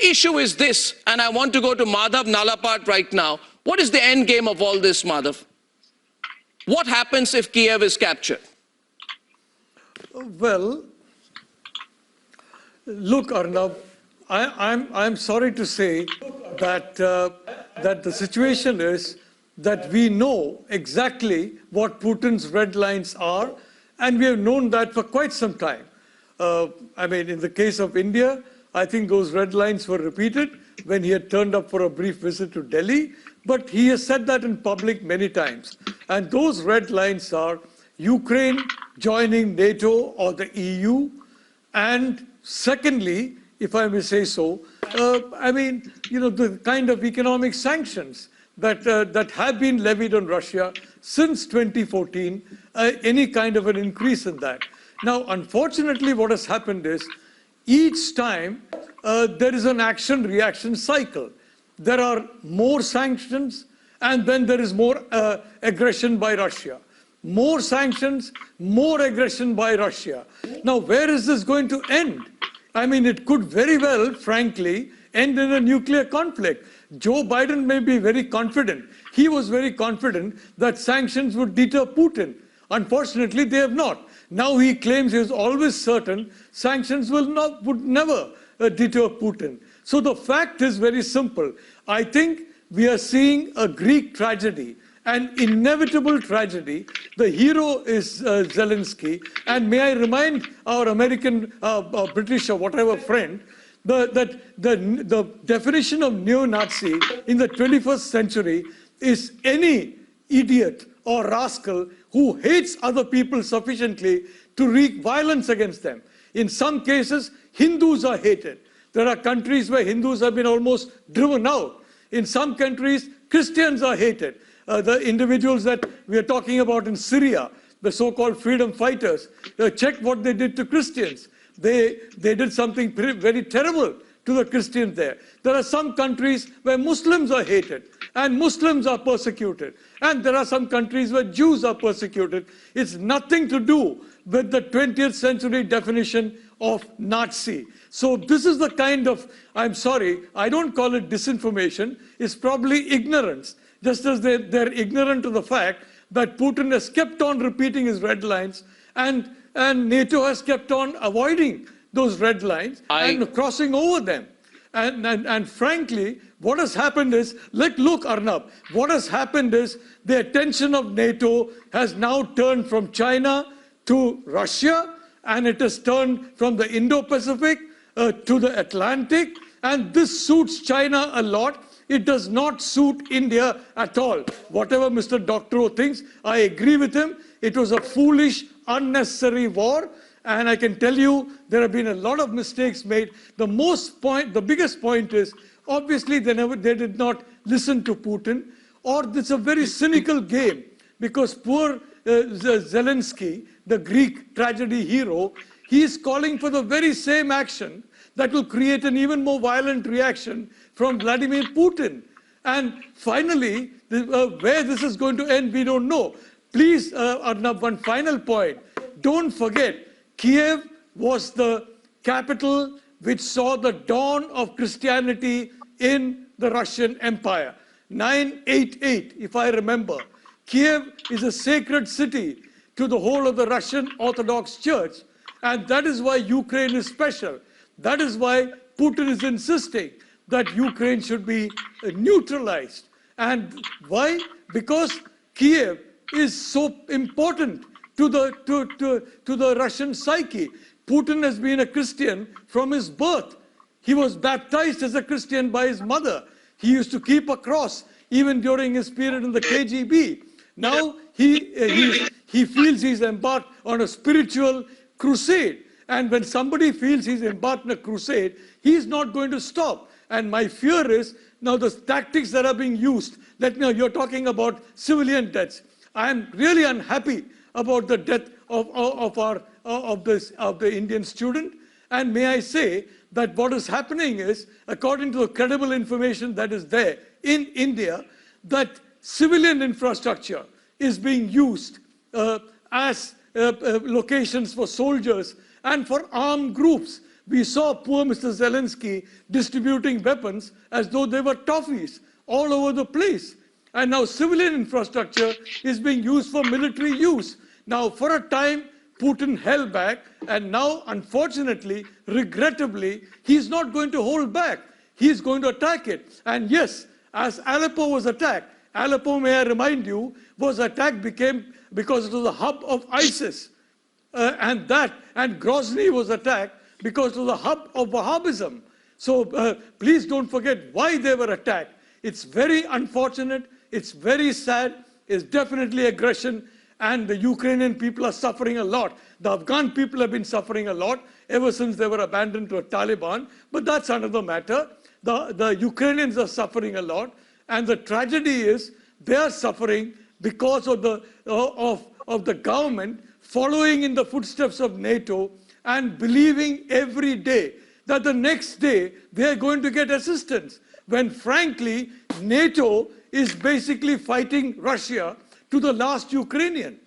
issue is this, and I want to go to Madhav Nalapat right now. What is the end game of all this, Madhav? What happens if Kiev is captured? Well, look, Arnab, I'm sorry to say that, that the situation is that we know exactly what Putin's red lines are, and we have known that for quite some time. I mean, in the case of India, I think those red lines were repeated when he had turned up for a brief visit to Delhi, but he has said that in public many times. And those red lines are Ukraine joining NATO or the EU, and secondly, if I may say so, I mean, you know, the kind of economic sanctions that, that have been levied on Russia since 2014, any kind of an increase in that. Now, unfortunately, what has happened is each time there is an action-reaction cycle. There are more sanctions, and then there is more aggression by Russia. More sanctions, more aggression by Russia. Now, where is this going to end? I mean, it could very well, frankly, end in a nuclear conflict. Joe Biden may be very confident. He was very confident that sanctions would deter Putin. Unfortunately, they have not. Now he claims he is always certain sanctions would never deter Putin. So the fact is very simple. I think we are seeing a Greek tragedy, an inevitable tragedy. The hero is Zelensky. And may I remind our American, British or whatever friend, that the definition of neo-Nazi in the 21st century is any idiot or rascal who hates other people sufficiently to wreak violence against them. In some cases, Hindus are hated. There are countries where Hindus have been almost driven out. In some countries, Christians are hated. The individuals that we are talking about in Syria, the so-called freedom fighters, check what they did to Christians. They did something very terrible to the Christians there. There are some countries where Muslims are hated and Muslims are persecuted. And there are some countries where Jews are persecuted. It's nothing to do with the 20th century definition of Nazi. So this is the kind of, I'm sorry, I don't call it disinformation, it's probably ignorance. Just as they're ignorant of the fact that Putin has kept on repeating his red lines and NATO has kept on avoiding those red lines and crossing over them. And frankly, what has happened is, look, Arnab, what has happened is the attention of NATO has now turned from China to Russia, and it has turned from the Indo-Pacific to the Atlantic, and this suits China a lot. It does not suit India at all. Whatever Mr. Doctorow thinks, I agree with him. It was a foolish, unnecessary war. And I can tell you, there have been a lot of mistakes made. The biggest point is, obviously, they did not listen to Putin, or it's a very cynical game, because poor Zelensky, the Greek tragedy hero, he is calling for the very same action that will create an even more violent reaction from Vladimir Putin. And finally, where this is going to end, we don't know. Please, Arnab, one final point. Don't forget, Kiev was the capital which saw the dawn of Christianity in the Russian Empire. 988, if I remember. Kiev is a sacred city to the whole of the Russian Orthodox Church. And that is why Ukraine is special. That is why Putin is insisting that Ukraine should be neutralized. And why? Because Kiev is so important to the Russian psyche. Putin has been a Christian from his birth. He was baptized as a Christian by his mother. He used to keep a cross even during his period in the KGB. Now he feels he's embarked on a spiritual crusade. And when somebody feels he's embarked on a crusade, he's not going to stop. And my fear is, now the tactics that are being used, you're talking about civilian deaths. I'm really unhappy about the death of the Indian student. And may I say that what is happening is, according to the credible information that is there in India, that civilian infrastructure is being used as locations for soldiers and for armed groups. We saw poor Mr. Zelensky distributing weapons as though they were toffees all over the place. And now civilian infrastructure is being used for military use. Now, for a time, Putin held back, and now, unfortunately, regrettably, he's not going to hold back. He's going to attack it. And yes, as Aleppo was attacked, Aleppo, may I remind you, was attacked because it was the hub of ISIS. And Grozny was attacked because it was the hub of Wahhabism. So please don't forget why they were attacked. It's very unfortunate. It's very sad. It's definitely aggression. And the Ukrainian people are suffering a lot. The Afghan people have been suffering a lot ever since they were abandoned to a Taliban. But that's another matter. The Ukrainians are suffering a lot. And the tragedy is they are suffering because of the government following in the footsteps of NATO and believing every day that the next day they're going to get assistance. When frankly, NATO is basically fighting Russia to the last Ukrainian.